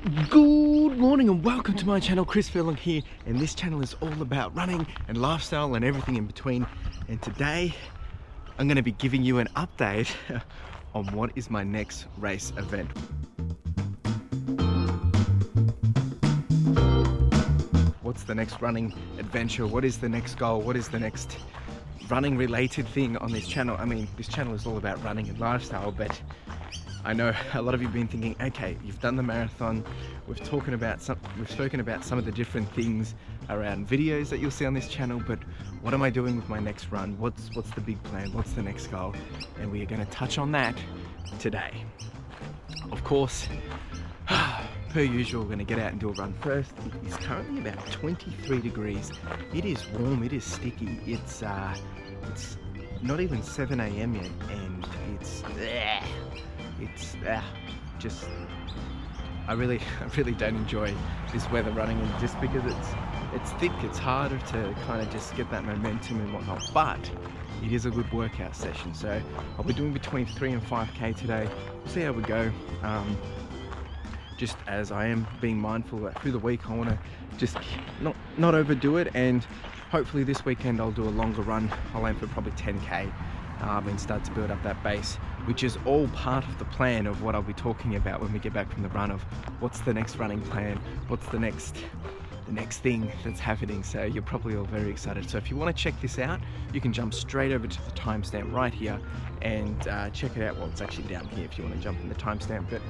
Good morning and welcome to my channel. CLFurlong here, and this channel is all about running and lifestyle and everything in between. And today I'm going to be giving you an update on what is my next race event. What's the next running adventure? What is the next goal? What is the next running related thing on this channel? I mean, this channel is all about running and lifestyle, but I know a lot of you have been thinking, okay, you've done the marathon, we've spoken about some of the different things around videos that you'll see on this channel, but what am I doing with my next run? What's the big plan? What's the next goal? And we are going to touch on that today. Of course, per usual, we're going to get out and do a run first. It is currently about 23 degrees. It is warm, it is sticky. It's not even 7 AM yet, and I really don't enjoy this weather running, and just because it's thick, it's harder to kind of just get that momentum and whatnot, but it is a good workout session. So I'll be doing between 3 and 5k today. We'll see how we go. Just as I am being mindful that through the week I want to just not overdo it, and hopefully this weekend I'll do a longer run. I'll aim for probably 10k and start to build up that base, which is all part of the plan of what I'll be talking about when we get back from the run, of what's the next running plan, what's the next thing that's happening. So you're probably all very excited. So if you want to check this out, you can jump straight over to the timestamp right here and check it out. Well, it's actually down here if you want to jump in the timestamp, but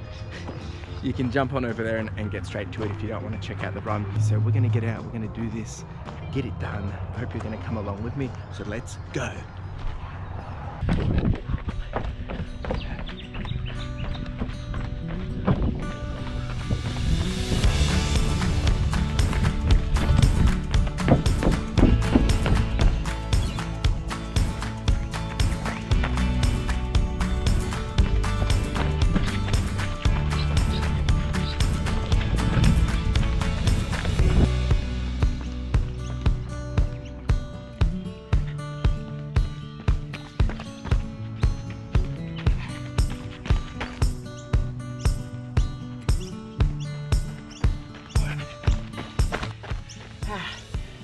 you can jump on over there and get straight to it if you don't want to check out the run. So we're going to get out, we're going to do this, get it done. I hope you're going to come along with me. So let's go.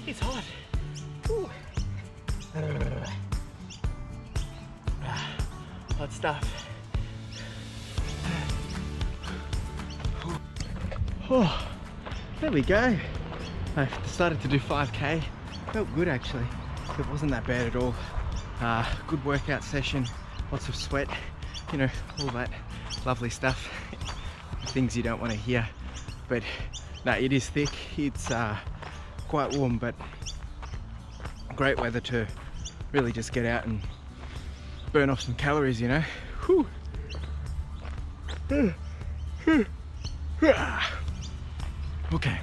It's hot. Hot stuff. Oh, there we go. I've decided to do 5k. Felt good actually. It wasn't that bad at all. Good workout session. Lots of sweat. You know, all that lovely stuff. Things you don't want to hear. But no, it is thick. It's quite warm, but great weather to really just get out and burn off some calories, you know. Whew. Okay,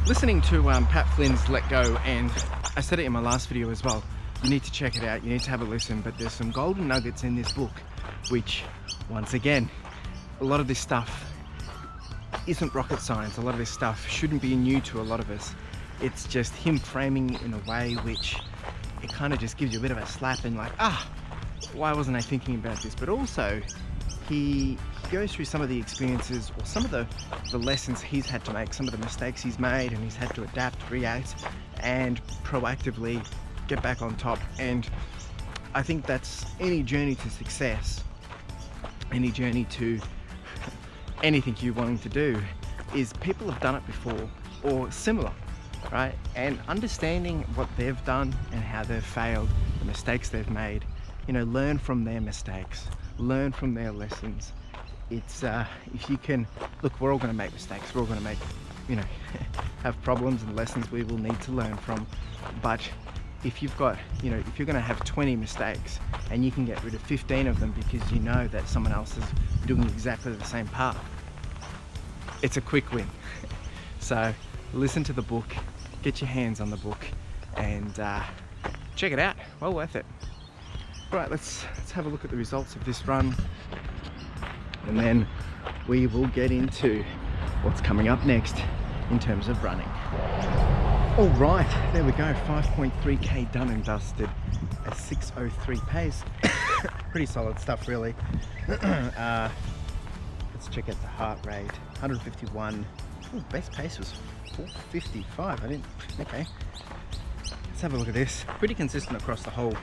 listening to Pat Flynn's Let Go, and I said it in my last video as well, you need to check it out, you need to have a listen, but there's some golden nuggets in this book, which, once again, a lot of this stuff isn't rocket science. A lot of this stuff shouldn't be new to a lot of us. It's just him framing it in a way which it kind of just gives you a bit of a slap and like, why wasn't I thinking about this? But also he goes through some of the experiences, or some of the lessons he's had to make, some of the mistakes he's made, and he's had to adapt, react, and proactively get back on top. And I think that's any journey to success, any journey to anything you're wanting to do, is people have done it before or similar, right? And understanding what they've done and how they've failed, the mistakes they've made, you know, learn from their mistakes, learn from their lessons. It's if you can, look, we're all going to make mistakes, we're all going to make, you know, have problems and lessons we will need to learn from. But if you've got, you know, if you're going to have 20 mistakes and you can get rid of 15 of them because you know that someone else is doing exactly the same path, it's a quick win. So listen to the book, get your hands on the book, and check it out. Well worth it. Right, let's have a look at the results of this run, and then we will get into what's coming up next in terms of running. All right, there we go, 5.3k done and dusted, a 6:03 pace. Pretty solid stuff, really. Let's check out the heart rate. 151. Ooh, best pace was 4:55. I didn't, okay. Let's have a look at this. Pretty consistent across the whole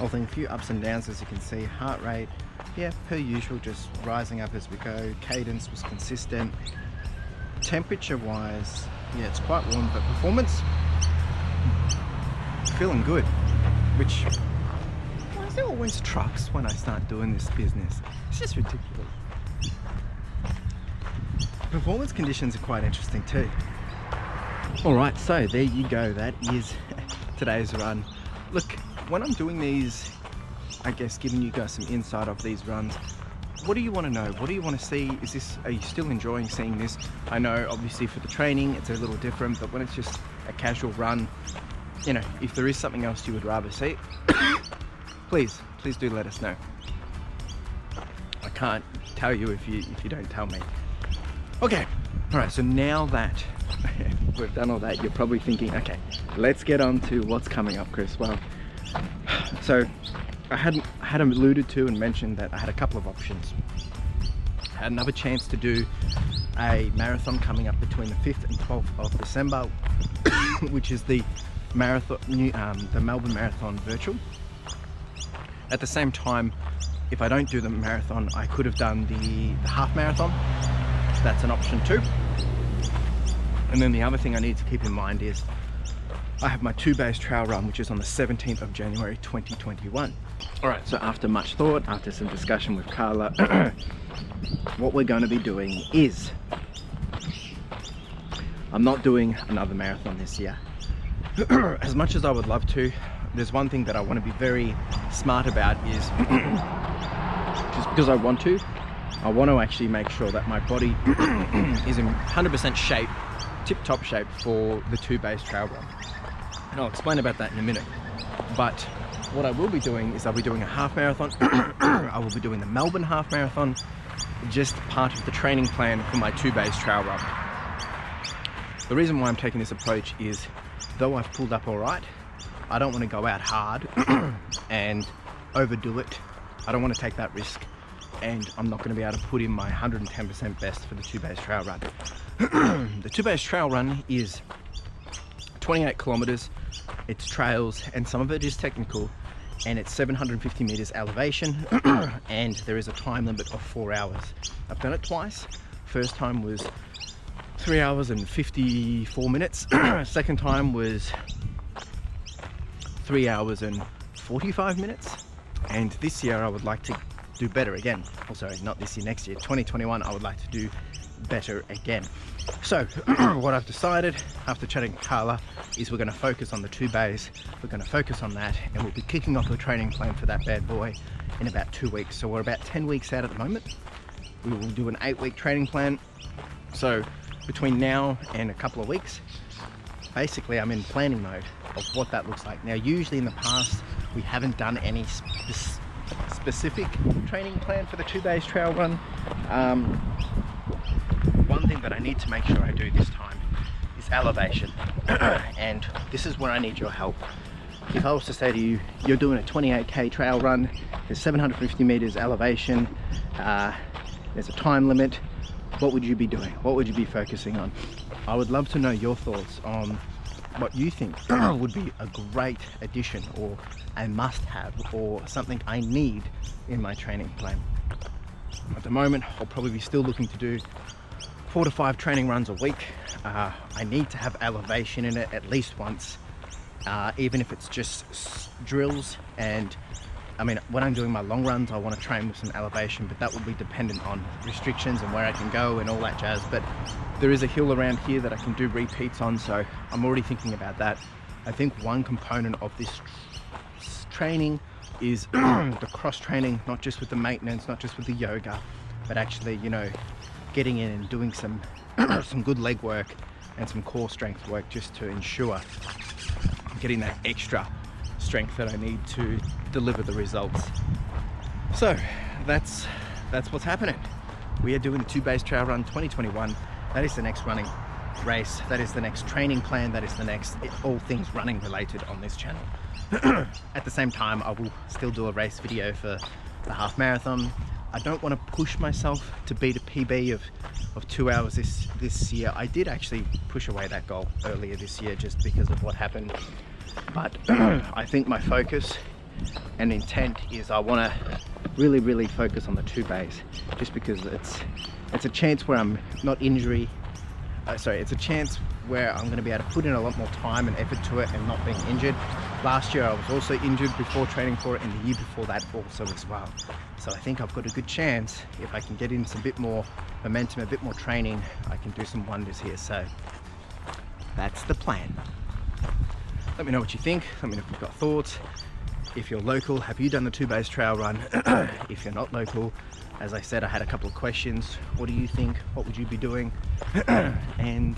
thing. A few ups and downs, as you can see. Heart rate, yeah, per usual, just rising up as we go. Cadence was consistent. Temperature wise, yeah, it's quite warm, but performance, feeling good. Which, why is there always trucks when I start doing this business? It's just ridiculous. Performance conditions are quite interesting too. Alright, so there you go. That is today's run. Look, when I'm doing these, I guess giving you guys some insight of these runs, what do you want to know? What do you want to see? Are you still enjoying seeing this? I know obviously for the training it's a little different, but when it's just a casual run, you know, if there is something else you would rather see, please do let us know. I can't tell you if you don't tell me. Okay, all right, so now that we've done all that, you're probably thinking, okay, let's get on to what's coming up, Chris. Well, so I had alluded to and mentioned that I had a couple of options. I had another chance to do a marathon coming up between the 5th and 12th of December, which is the marathon, the Melbourne Marathon virtual. At the same time, if I don't do the marathon, I could have done the half marathon. That's an option too. And then the other thing I need to keep in mind is I have my 2-base trail run, which is on the 17th of January 2021. All right, so after much thought, after some discussion with Carla, what we're going to be doing is, I'm not doing another marathon this year. As much as I would love to, there's one thing that I want to be very smart about is, just because I want to actually make sure that my body is in 100% shape, tip-top shape for the 2-base trail run. And I'll explain about that in a minute. But what I will be doing is I'll be doing a half marathon. I will be doing the Melbourne half marathon, just part of the training plan for my 2-base trail run. The reason why I'm taking this approach is, though I've pulled up all right, I don't want to go out hard and overdo it. I don't want to take that risk, and I'm not going to be able to put in my 110% best for the 2-base trail run. The 2-base trail run is 28 kilometers. It's trails, and some of it is technical, and it's 750 meters elevation, and there is a time limit of 4 hours. I've done it twice. First time was 3 hours and 54 minutes. Second time was 3 hours and 45 minutes. And this year I would like to do better again. Oh, sorry, not this year, next year, 2021, I would like to do better again. So what I've decided after chatting with Carla is we're going to focus on the 2-base. We're going to focus on that, and we'll be kicking off the training plan for that bad boy in about 2 weeks. So we're about 10 weeks out at the moment. We will do an 8-week training plan. So between now and a couple of weeks, basically I'm in planning mode of what that looks like. Now, usually in the past, we haven't done any specific training plan for the 2-base trail run. One thing that I need to make sure I do this time is elevation. And this is where I need your help. If I was to say to you, you're doing a 28k trail run, there's 750 meters elevation, there's a time limit, what would you be doing? What would you be focusing on? I would love to know your thoughts on what you think would be a great addition, or a must-have, or something I need in my training plan. At the moment, I'll probably be still looking to do 4 to 5 training runs a week. I need to have elevation in it at least once, even if it's just drills. And I mean, when I'm doing my long runs, I want to train with some elevation, but that will be dependent on restrictions and where I can go and all that jazz. But there is a hill around here that I can do repeats on, so I'm already thinking about that. I think one component of this training is the cross training, not just with the maintenance, not just with the yoga, but actually, you know, getting in and doing some good leg work and some core strength work, just to ensure I'm getting that extra strength that I need to deliver the results. So that's what's happening. We are doing the 2-base trail run 2021. That is the next running race. That is the next training plan. That is the next all things running related on this channel. At the same time, I will still do a race video for the half marathon. I don't want to push myself to beat a PB of 2 hours this year. I did actually push away that goal earlier this year just because of what happened. But I think my focus and intent is I want to really focus on the 2 bays, just because it's a chance where I'm not it's a chance where I'm going to be able to put in a lot more time and effort to it and not being injured. Last year I was also injured before training for it, and the year before that also as well. So I think I've got a good chance, if I can get in some bit more momentum, a bit more training, I can do some wonders here. So that's the plan. Let me know what you think. Let me know if you've got thoughts. If you're local, have you done the 2 bays trail run? If you're not local, as I said, I had a couple of questions. What do you think? What would you be doing? And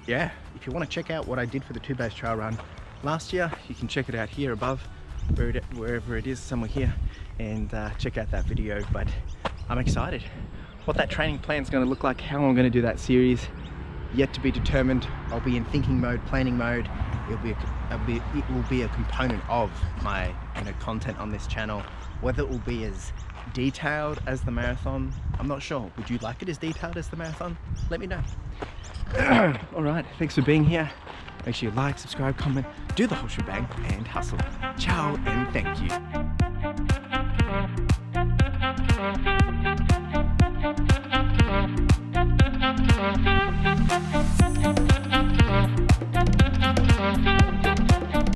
yeah, if you want to check out what I did for the 2 bays trail run last year, you can check it out here above, wherever it is, somewhere here, and check out that video. But I'm excited. What that training plan is going to look like, how I'm going to do that series, yet to be determined. I'll be in thinking mode, planning mode. It will be a component of my content on this channel. Whether it will be as detailed as the marathon, I'm not sure. Would you like it as detailed as the marathon? Let me know. All right, thanks for being here. Make sure you like, subscribe, comment, do the whole shebang, and hustle. Ciao and thank you.